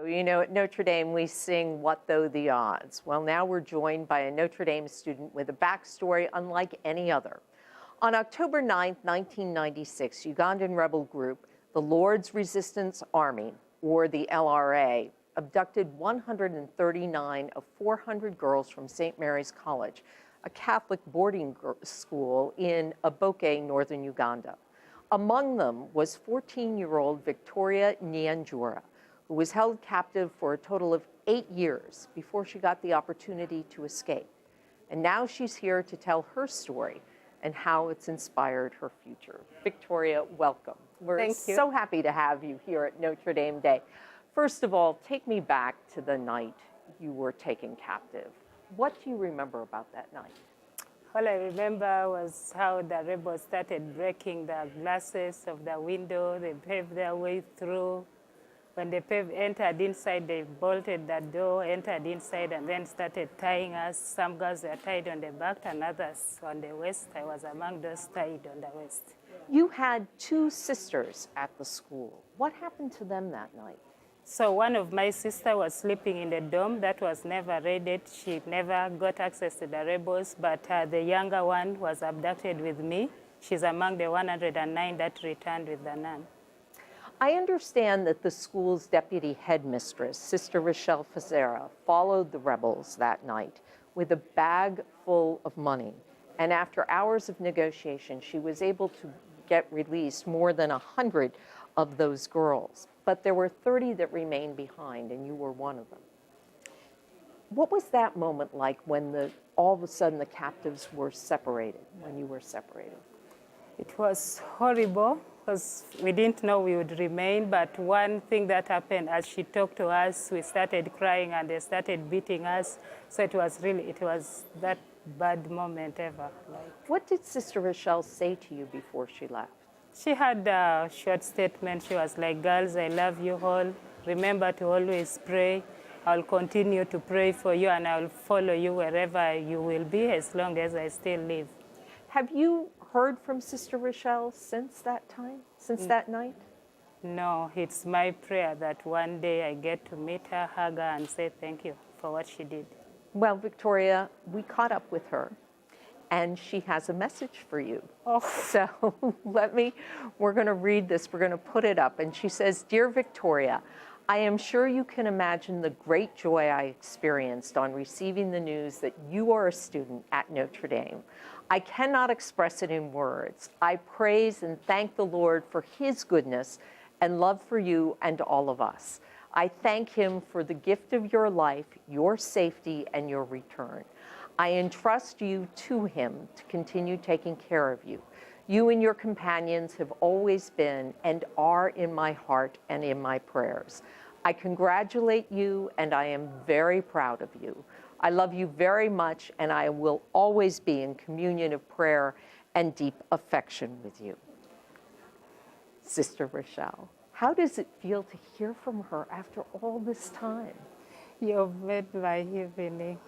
You know, at Notre Dame, we sing What Though the Odds? Well, now we're joined by a Notre Dame student with a backstory unlike any other. On October 9, 1996, Ugandan rebel group, the Lord's Resistance Army, or the LRA, abducted 139 of 400 girls from St. Mary's College, a Catholic boarding school in Aboke, northern Uganda. Among them was 14-year-old Victoria Nyanjura, who was held captive for a total of 8 years before she got the opportunity to escape. And now she's here to tell her story and how it's inspired her future. Victoria, welcome. We're so happy to have you here at Notre Dame Day. First of all, take me back to the night you were taken captive. What do you remember about that night? All I remember was how the rebels started breaking the glasses of the window. They paved their way through. When they entered inside, they bolted the door, entered inside, and then started tying us. Some girls were tied on the back and others on the waist. I was among those tied on the waist. You had 2 sisters at the school. What happened to them that night? So one of my sisters was sleeping in the dorm. That was never raided. She never got access to the rebels, but the younger one was abducted with me. She's among the 109 that returned with the nun. I understand that the school's deputy headmistress, Sister Rochelle Fazera, followed the rebels that night with a bag full of money. And after hours of negotiation, she was able to get released more than 100 of those girls. But there were 30 that remained behind, and you were one of them. What was that moment like when all of a sudden the captives were separated, when you were separated? It was horrible, because we didn't know we would remain, but one thing that happened as she talked to us, we started crying and they started beating us. So it was that bad moment ever. What did Sister Rochelle say to you before she left? She had a short statement. She was like, girls, I love you all. Remember to always pray. I'll continue to pray for you and I'll follow you wherever you will be as long as I still live. Have you heard from Sister Rochelle since that time, since that night? No, it's my prayer that one day I get to meet her, hug her, and say thank you for what she did. Well, Victoria, we caught up with her, and she has a message for you. Oh. So we're going to read this, we're going to put it up. And she says, Dear Victoria, I am sure you can imagine the great joy I experienced on receiving the news that you are a student at Notre Dame. I cannot express it in words. I praise and thank the Lord for his goodness and love for you and all of us. I thank him for the gift of your life, your safety, and your return. I entrust you to him to continue taking care of you. You and your companions have always been and are in my heart and in my prayers. I congratulate you, and I am very proud of you. I love you very much, and I will always be in communion of prayer and deep affection with you. Sister Rochelle, how does it feel to hear from her after all this time? You've made my evening.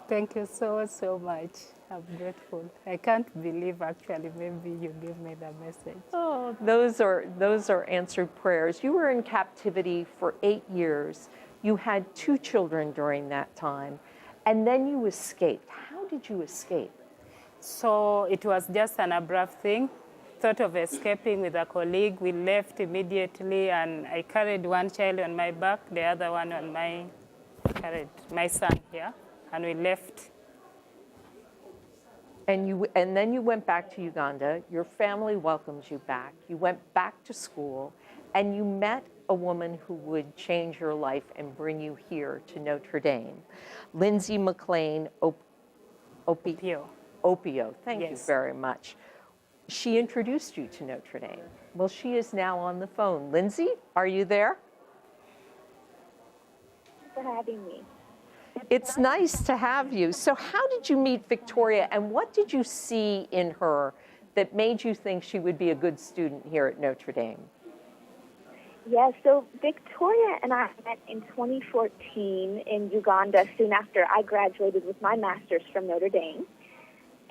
Thank you so, so much. I'm grateful. I can't believe, actually, maybe you gave me the message. Oh, those are answered prayers. You were in captivity for 8 years. You had 2 children during that time, and then you escaped. How did you escape? So it was just an abrupt thing. Thought of escaping with a colleague. We left immediately, and I carried one child on my back, the other one on carried my son here, and we left. And then you went back to Uganda. Your family welcomes you back. You went back to school, and you met a woman who would change your life and bring you here to Notre Dame, Lindsay McLean Opio. Thank you very much. She introduced you to Notre Dame. Well, she is now on the phone. Lindsay, are you there? Thanks for having me. It's nice to have you. So how did you meet Victoria, and what did you see in her that made you think she would be a good student here at Notre Dame? Yes, so Victoria and I met in 2014 in Uganda soon after I graduated with my master's from Notre Dame.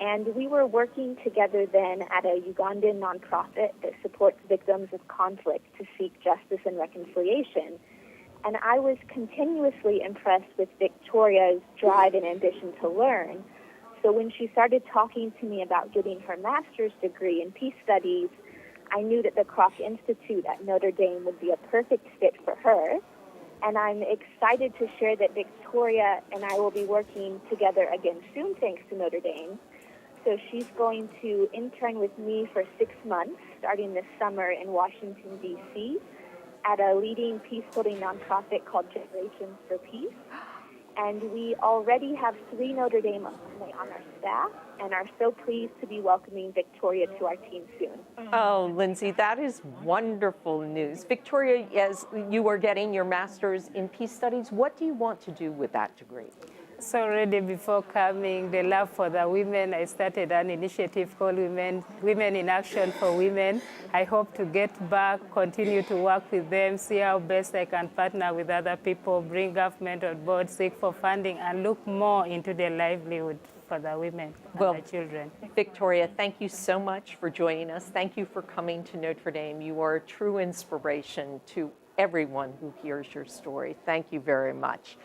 And we were working together then at a Ugandan nonprofit that supports victims of conflict to seek justice and reconciliation. And I was continuously impressed with Victoria's drive and ambition to learn. So when she started talking to me about getting her master's degree in peace studies, I knew that the Kroc Institute at Notre Dame would be a perfect fit for her. And I'm excited to share that Victoria and I will be working together again soon, thanks to Notre Dame. So she's going to intern with me for 6 months, starting this summer in Washington, D.C., at a leading peace-building nonprofit called Generations for Peace. And we already have 3 Notre Dame alumni on our staff and are so pleased to be welcoming Victoria to our team soon. Oh, Lindsay, that is wonderful news. Victoria, as you are getting your master's in peace studies, what do you want to do with that degree? So already before coming, the love for the women, I started an initiative called Women in Action for Women. I hope to get back, continue to work with them, see how best I can partner with other people, bring government on board, seek for funding, and look more into the livelihood for the women and the children. Victoria, thank you so much for joining us. Thank you for coming to Notre Dame. You are a true inspiration to everyone who hears your story. Thank you very much.